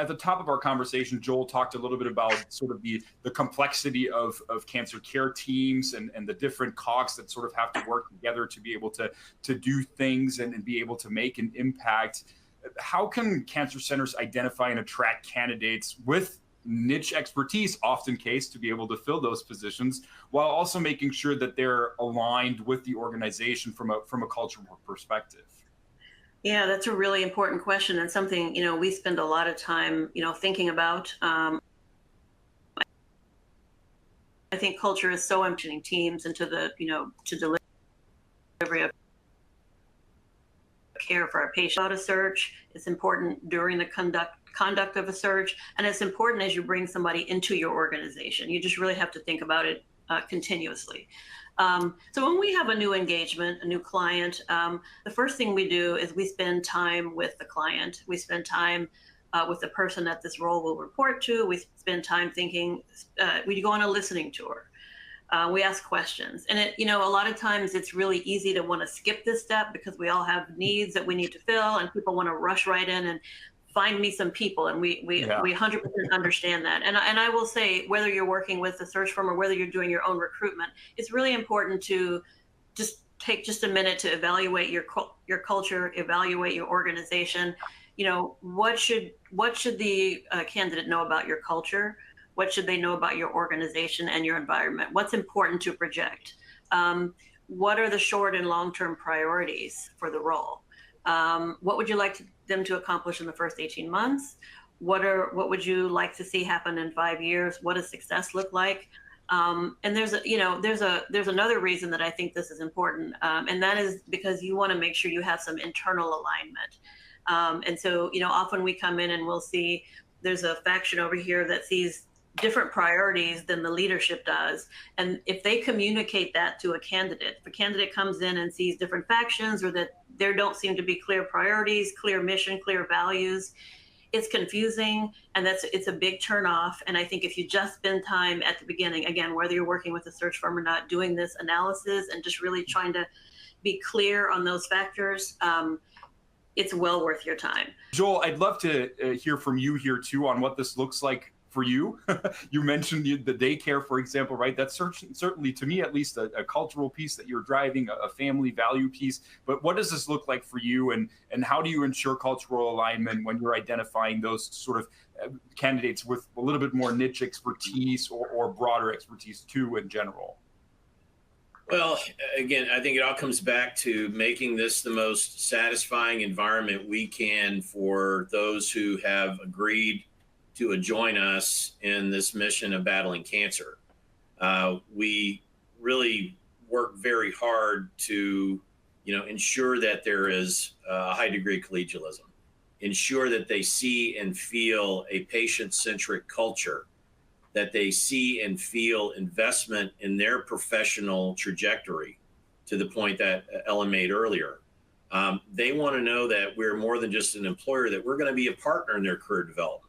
at the top of our conversation, Joel talked a little bit about sort of the complexity of cancer care teams and the different cogs that sort of have to work together to be able to do things and be able to make an impact. How can cancer centers identify and attract candidates with niche expertise, often case, to be able to fill those positions, while also making sure that they're aligned with the organization from a cultural perspective? Yeah, that's a really important question, and something, we spend a lot of time, thinking about. I think culture is so important teams into the, to delivery of care for our patient. About a search, it's important during the conduct of a search, and it's important as you bring somebody into your organization. You just really have to think about it continuously. So when we have a new engagement, a new client, the first thing we do is we spend time with the client. We spend time with the person that this role will report to. We spend time thinking, we go on a listening tour. We ask questions. And a lot of times it's really easy to want to skip this step because we all have needs that we need to fill, and people want to rush right in and find me some people, and we 100% understand that. And I will say, whether you're working with a search firm or whether you're doing your own recruitment, it's really important to just take just a minute to evaluate your culture, evaluate your organization. What should the candidate know about your culture? What should they know about your organization and your environment? What's important to project? What are the short and long-term priorities for the role? What would you like them to accomplish in the first 18 months? What would you like to see happen in 5 years? What does success look like? And there's another reason that I think this is important, and that is because you want to make sure you have some internal alignment. And so, often we come in and we'll see there's a faction over here that sees different priorities than the leadership does. And if they communicate that to a candidate, if a candidate comes in and sees different factions, or that there don't seem to be clear priorities, clear mission, clear values, it's confusing, and it's a big turnoff. And I think if you just spend time at the beginning, again, whether you're working with a search firm or not, doing this analysis and just really trying to be clear on those factors, it's well worth your time. Joel, I'd love to hear from you here too on what this looks like for you. You mentioned the daycare, for example, right? That's certainly, to me at least, a cultural piece that you're driving, a family value piece. But what does this look like for you, and how do you ensure cultural alignment when you're identifying those sort of candidates with a little bit more niche expertise or broader expertise too in general? Well, again, I think it all comes back to making this the most satisfying environment we can for those who have agreed to join us in this mission of battling cancer. We really work very hard to, ensure that there is a high degree of collegialism, ensure that they see and feel a patient-centric culture, that they see and feel investment in their professional trajectory, to the point that Ellen made earlier. They want to know that we're more than just an employer, that we're going to be a partner in their career development.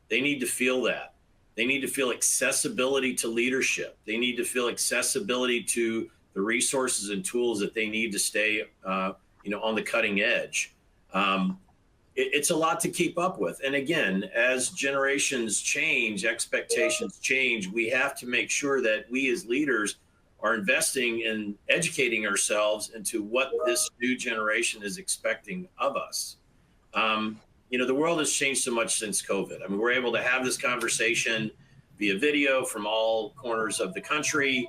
They need to feel that. They need to feel accessibility to leadership. They need to feel accessibility to the resources and tools that they need to stay, on the cutting edge. It's a lot to keep up with. And again, as generations change, expectations change, we have to make sure that we as leaders are investing in educating ourselves into what this new generation is expecting of us. The world has changed so much since COVID. I mean, we're able to have this conversation via video from all corners of the country,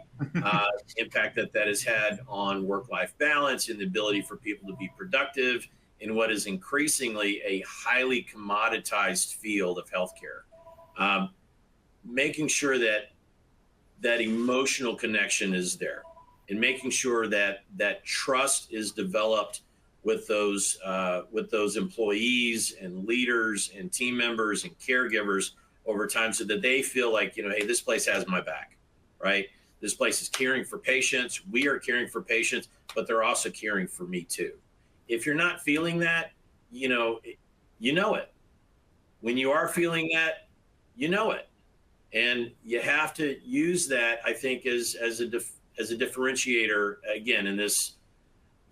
impact that has had on work-life balance and the ability for people to be productive in what is increasingly a highly commoditized field of healthcare. Making sure that emotional connection is there, and making sure that trust is developed with those employees and leaders and team members and caregivers over time, so that they feel like, hey, this place has my back, right? This place is caring for patients. We are caring for patients, but they're also caring for me too. If you're not feeling that, you know it. When you are feeling that, you know it. And you have to use that, I think, as a differentiator, again, in this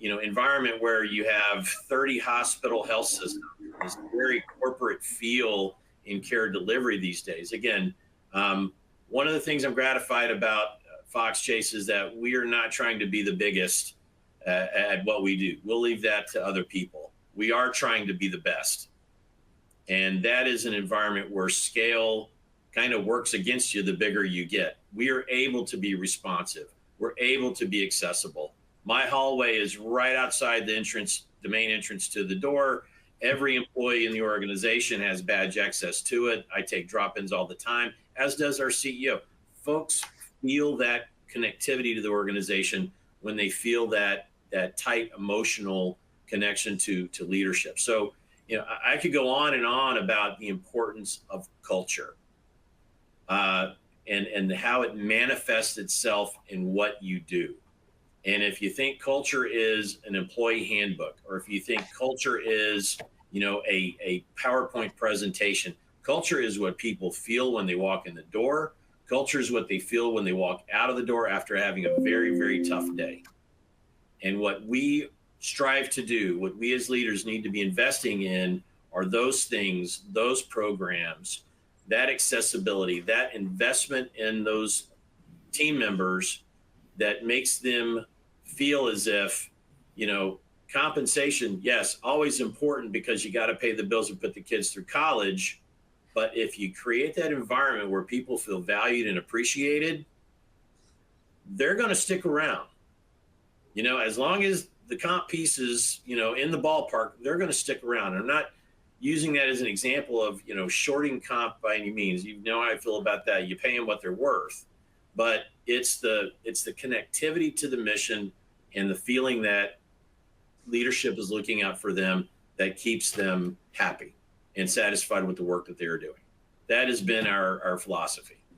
environment where you have 30 hospital health systems, this very corporate feel in care delivery these days. Again, one of the things I'm gratified about Fox Chase is that we are not trying to be the biggest at what we do. We'll leave that to other people. We are trying to be the best. And that is an environment where scale kind of works against you the bigger you get. We are able to be responsive. We're able to be accessible. My hallway is right outside the main entrance to the door. Every employee in the organization has badge access to it. I take drop-ins all the time, as does our CEO. Folks feel that connectivity to the organization when they feel that tight emotional connection to leadership. So, I could go on and on about the importance of culture and how it manifests itself in what you do. And if you think culture is an employee handbook, or if you think culture is, a PowerPoint presentation, culture is what people feel when they walk in the door. Culture is what they feel when they walk out of the door after having a very, very tough day. And what we strive to do, what we as leaders need to be investing in, are those things, those programs, that accessibility, that investment in those team members that makes them feel as if, compensation, yes, always important because you got to pay the bills and put the kids through college. But if you create that environment where people feel valued and appreciated, they're going to stick around. As long as the comp piece is, in the ballpark, they're going to stick around. I'm not using that as an example of, shorting comp by any means. You know how I feel about that. You pay them what they're worth. But it's the connectivity to the mission and the feeling that leadership is looking out for them that keeps them happy and satisfied with the work that they're doing. That has been our philosophy.